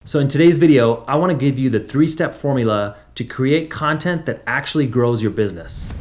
So in today's video, I want to give you the 3-step formula to create content that actually grows your business.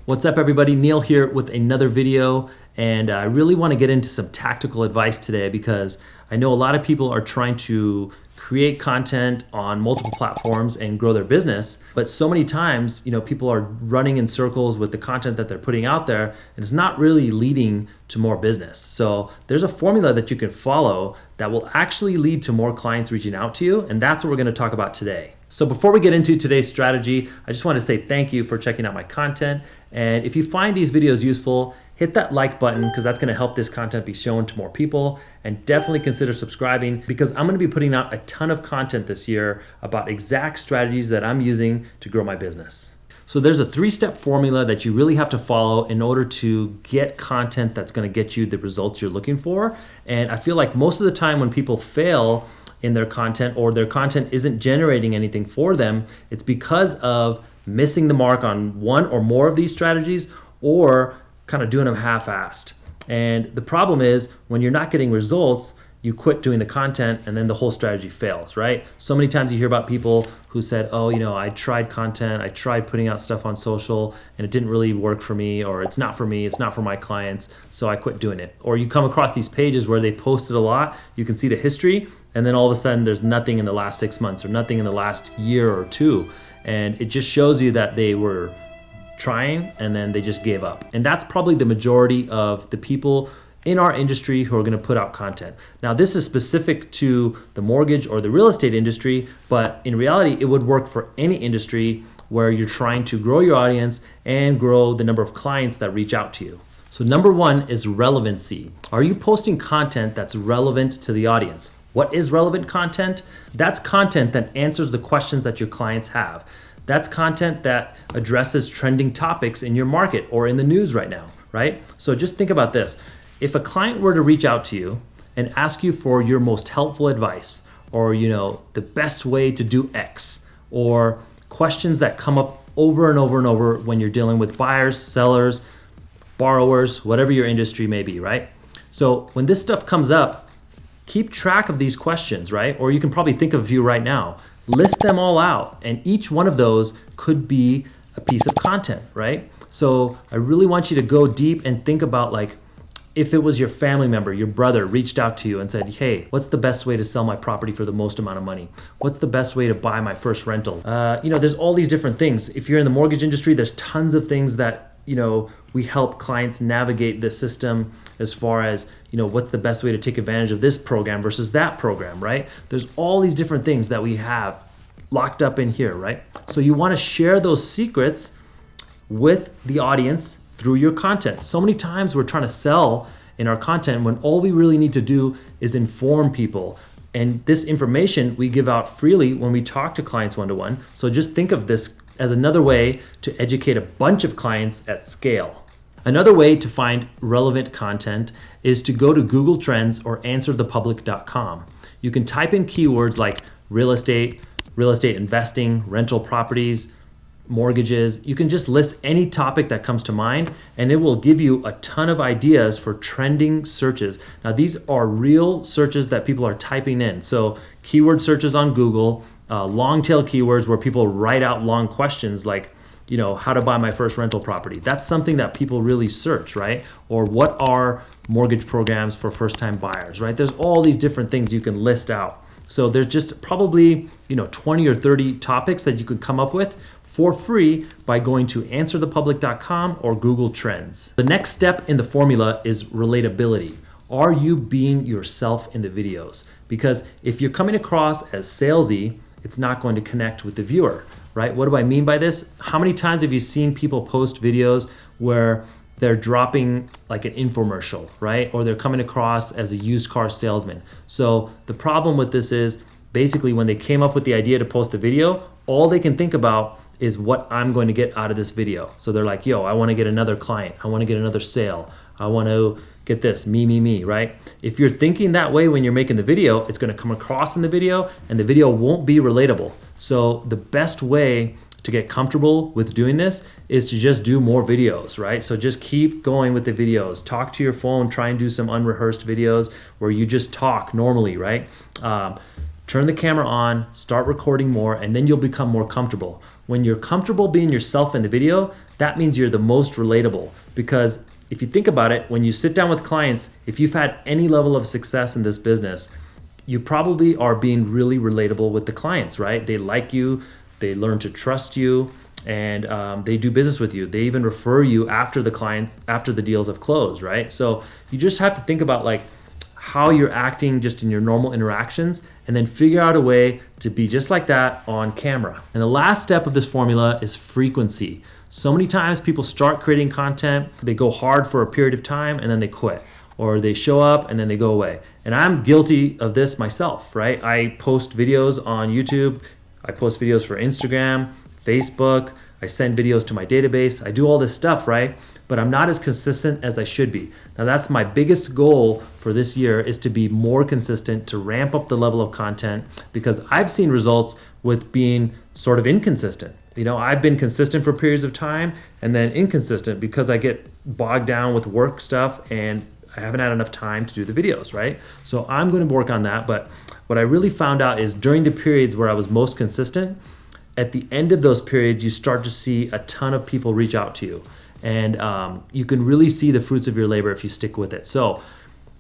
What's up everybody, Neel here with another video, and I really want to get into some tactical advice today because I know a lot of people are trying to create content on multiple platforms and grow their business, but so many times, people are running in circles with the content that they're putting out there and it's not really leading to more business. So there's a formula that you can follow that will actually lead to more clients reaching out to you, and that's what we're going to talk about today. So before we get into today's strategy, I just want to say thank you for checking out my content. And if you find these videos useful, hit that like button because that's going to help this content be shown to more people. And definitely consider subscribing because I'm going to be putting out a ton of content this year about exact strategies that I'm using to grow my business. So there's a 3-step formula that you really have to follow in order to get content that's going to get you the results you're looking for. And I feel like most of the time when people fail in their content or their content isn't generating anything for them, it's because of missing the mark on one or more of these strategies or kind of doing them half-assed. And the problem is when you're not getting results, you quit doing the content and then the whole strategy fails, right? So many times you hear about people who said, I tried content, I tried putting out stuff on social and it didn't really work for me, or it's not for me, it's not for my clients, so I quit doing it. Or you come across these pages where they posted a lot, you can see the history, and then all of a sudden there's nothing in the last 6 months or nothing in the last year or two. And it just shows you that they were trying and then they just gave up. And that's probably the majority of the people in our industry who are going to put out content. Now, this is specific to the mortgage or the real estate industry, but in reality, it would work for any industry where you're trying to grow your audience and grow the number of clients that reach out to you. So number 1 is relevancy. Are you posting content that's relevant to the audience? What is relevant content? That's content that answers the questions that your clients have. That's content that addresses trending topics in your market or in the news right now, right? So just think about this. If a client were to reach out to you and ask you for your most helpful advice, or the best way to do X, or questions that come up over and over and over when you're dealing with buyers, sellers, borrowers, whatever your industry may be, right? So when this stuff comes up, keep track of these questions, right? Or you can probably think of a few right now. List them all out, and each one of those could be a piece of content, right? So I really want you to go deep and think about, like, if it was your family member, your brother reached out to you and said, hey, what's the best way to sell my property for the most amount of money? What's the best way to buy my first rental? There's all these different things. If you're in the mortgage industry, there's tons of things that we help clients navigate the system as far as, what's the best way to take advantage of this program versus that program, right? There's all these different things that we have locked up in here, right? So you want to share those secrets with the audience through your content. So many times we're trying to sell in our content when all we really need to do is inform people. And this information we give out freely when we talk to clients one-to-one. So just think of this as another way to educate a bunch of clients at scale. Another way to find relevant content is to go to Google Trends or answerthepublic.com. You can type in keywords like real estate investing, rental properties, mortgages. You can just list any topic that comes to mind and it will give you a ton of ideas for trending searches. Now, these are real searches that people are typing in. So keyword searches on Google, long tail keywords where people write out long questions like, how to buy my first rental property. That's something that people really search, right? Or what are mortgage programs for first-time buyers, right? There's all these different things you can list out. So there's just probably 20 or 30 topics that you could come up with for free by going to answerthepublic.com or Google Trends. The next step in the formula is relatability. Are you being yourself in the videos? Because if you're coming across as salesy, it's not going to connect with the viewer, right? What do I mean by this? How many times have you seen people post videos where they're dropping like an infomercial, right? Or they're coming across as a used car salesman. So the problem with this is basically when they came up with the idea to post the video, all they can think about is what I'm going to get out of this video. So they're like, I want to get another client. I want to get another sale. I want to get this, me, right? If you're thinking that way when you're making the video, it's going to come across in the video and the video won't be relatable. So the best way to get comfortable with doing this is to just do more videos, right? So just keep going with the videos. Talk to your phone, try and do some unrehearsed videos where you just talk normally, right? turn the camera on, start recording more, and then you'll become more comfortable. When you're comfortable being yourself in the video, that means you're the most relatable. Because if you think about it, when you sit down with clients, if you've had any level of success in this business, you probably are being really relatable with the clients, right? They like you, they learn to trust you, and they do business with you. They even refer you after the deals have closed, right? So you just have to think about like how you're acting just in your normal interactions, and then figure out a way to be just like that on camera. And the last step of this formula is frequency. So many times people start creating content, they go hard for a period of time, and then they quit. Or they show up and then they go away. And I'm guilty of this myself, right? I post videos on YouTube, I post videos for Instagram, Facebook, I send videos to my database, I do all this stuff, right? But I'm not as consistent as I should be. Now that's my biggest goal for this year, is to be more consistent, to ramp up the level of content, because I've seen results with being sort of inconsistent. You know, I've been consistent for periods of time and then inconsistent because I get bogged down with work stuff and I haven't had enough time to do the videos, right? So I'm going to work on that. But what I really found out is during the periods where I was most consistent, at the end of those periods, you start to see a ton of people reach out to you. And you can really see the fruits of your labor if you stick with it. So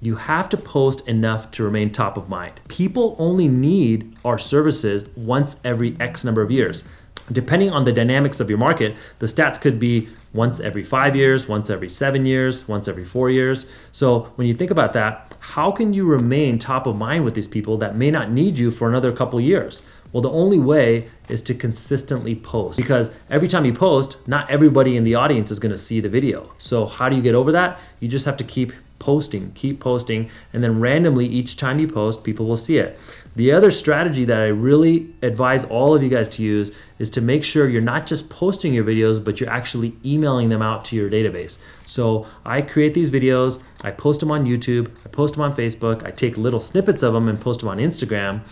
you have to post enough to remain top of mind. People only need our services once every X number of years. Depending on the dynamics of your market, the stats could be once every 5 years, once every 7 years, once every 4 years. So when you think about that, how can you remain top of mind with these people that may not need you for another couple years? Well, the only way is to consistently post, because every time you post, not everybody in the audience is going to see the video. So how do you get over that? You just have to keep posting, and then randomly each time you post, people will see it. The other strategy that I really advise all of you guys to use is to make sure you're not just posting your videos, but you're actually emailing them out to your database. So I create these videos, I post them on YouTube, I post them on Facebook, I take little snippets of them and post them on Instagram.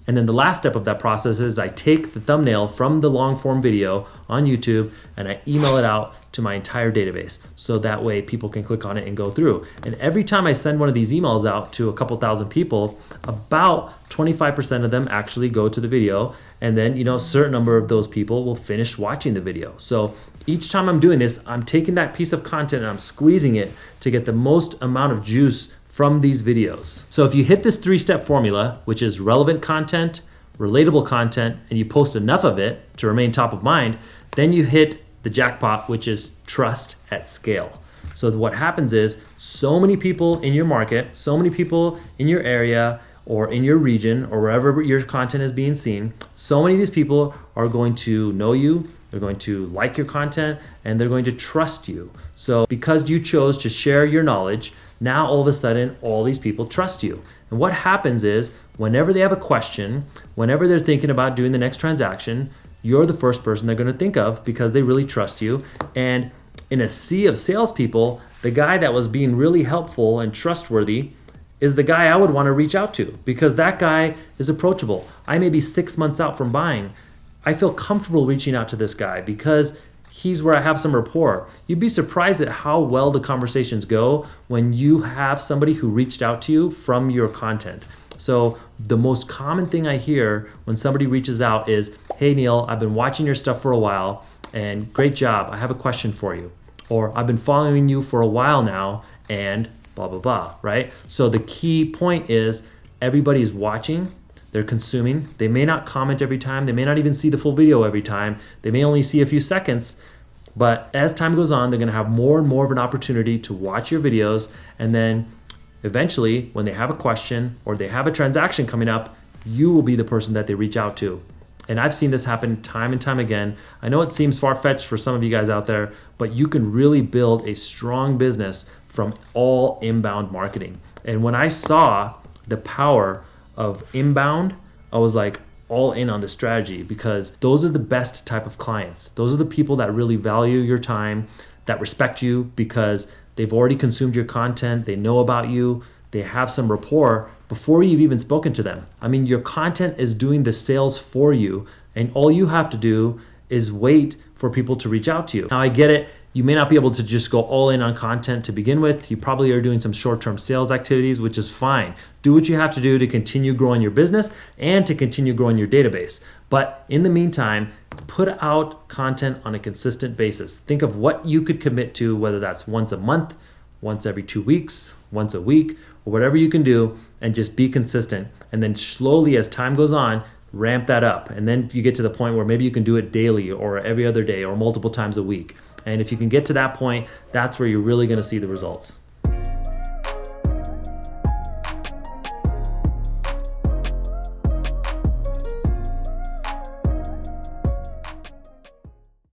And then the last step of that process is I take the thumbnail from the long form video on YouTube and I email it out to my entire database. So that way people can click on it and go through. And every time I send one of these emails out to a couple thousand people, about 25% of them actually go to the video. And then, you know, a certain number of those people will finish watching the video. So each time I'm doing this, I'm taking that piece of content and I'm squeezing it to get the most amount of juice from these videos. So if you hit this 3-step formula, which is relevant content, relatable content, and you post enough of it to remain top of mind, then you hit the jackpot, which is trust at scale. So what happens is so many people in your market, so many people in your area or in your region or wherever your content is being seen, so many of these people are going to know you, they're going to like your content, and they're going to trust you. So because you chose to share your knowledge, now all of a sudden, all these people trust you. And what happens is whenever they have a question, whenever they're thinking about doing the next transaction, you're the first person they're going to think of because they really trust you. And in a sea of salespeople, the guy that was being really helpful and trustworthy is the guy I would want to reach out to, because that guy is approachable. I may be 6 months out from buying. I feel comfortable reaching out to this guy because he's where I have some rapport. You'd be surprised at how well the conversations go when you have somebody who reached out to you from your content. So the most common thing I hear when somebody reaches out is, "Hey Neel, I've been watching your stuff for a while and great job. I have a question for you." Or, "I've been following you for a while now and blah, blah, blah," right? So the key point is everybody's watching, they're consuming. They may not comment every time. They may not even see the full video every time. They may only see a few seconds. But as time goes on, they're going to have more and more of an opportunity to watch your videos. And then eventually, when they have a question or they have a transaction coming up, you will be the person that they reach out to. And I've seen this happen time and time again. I know it seems far-fetched for some of you guys out there, but you can really build a strong business from all inbound marketing. And when I saw the power of inbound, I was like all in on the strategy, because those are the best type of clients. Those are the people that really value your time, that respect you because they've already consumed your content, they know about you, they have some rapport before you've even spoken to them. I mean, your content is doing the sales for you, and all you have to do is wait for people to reach out to you. Now I get it, You may not be able to just go all in on content to begin with. You probably are doing some short-term sales activities, which is fine. Do what you have to do to continue growing your business and to continue growing your database. But in the meantime, put out content on a consistent basis. Think of what you could commit to, whether that's once a month, once every 2 weeks, once a week, or whatever you can do, and just be consistent. And then slowly, as time goes on, ramp that up. And then you get to the point where maybe you can do it daily or every other day or multiple times a week. And if you can get to that point, that's where you're really going to see the results.